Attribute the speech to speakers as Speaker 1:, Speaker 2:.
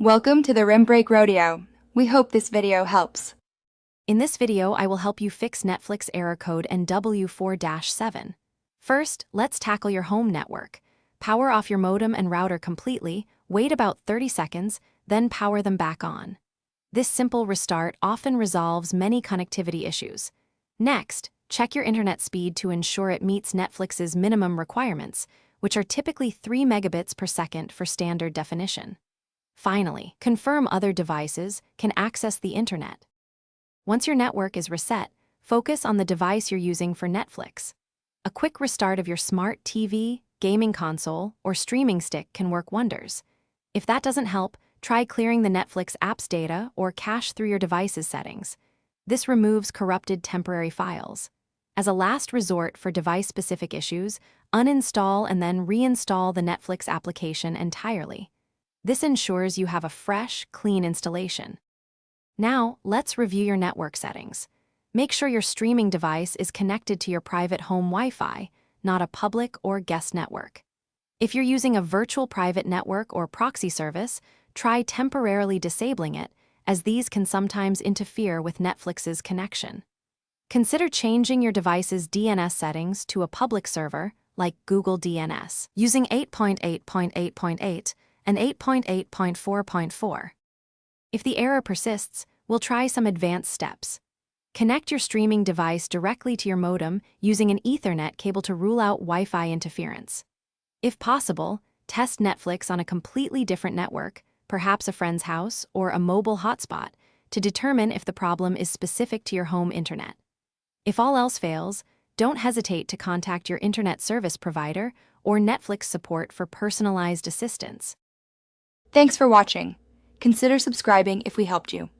Speaker 1: Welcome to the Rim Break Rodeo. We hope this video helps.
Speaker 2: In this video, I will help you fix Netflix error code NW4-7. First, let's tackle your home network. Power off your modem and router completely, wait about 30 seconds, then power them back on. This simple restart often resolves many connectivity issues. Next, check your internet speed to ensure it meets Netflix's minimum requirements, which are typically 3 megabits per second for standard definition. Finally, confirm other devices can access the internet. Once your network is reset, focus on the device you're using for Netflix. A quick restart of your smart TV, gaming console, or streaming stick can work wonders. If that doesn't help, try clearing the Netflix app's data or cache through your device's settings. This removes corrupted temporary files. As a last resort for device-specific issues, uninstall and then reinstall the Netflix application entirely. This ensures you have a fresh, clean installation. Now, let's review your network settings. Make sure your streaming device is connected to your private home Wi-Fi, not a public or guest network. If you're using a virtual private network or proxy service, try temporarily disabling it, as these can sometimes interfere with Netflix's connection. Consider changing your device's DNS settings to a public server, like Google DNS, using 8.8.8.8 and 8.8.4.4. If the error persists, we'll try some advanced steps. Connect your streaming device directly to your modem using an Ethernet cable to rule out Wi-Fi interference. If possible, test Netflix on a completely different network, perhaps a friend's house or a mobile hotspot, to determine if the problem is specific to your home internet. If all else fails, don't hesitate to contact your internet service provider or Netflix support for personalized assistance.
Speaker 1: Thanks for watching. Consider subscribing if we helped you.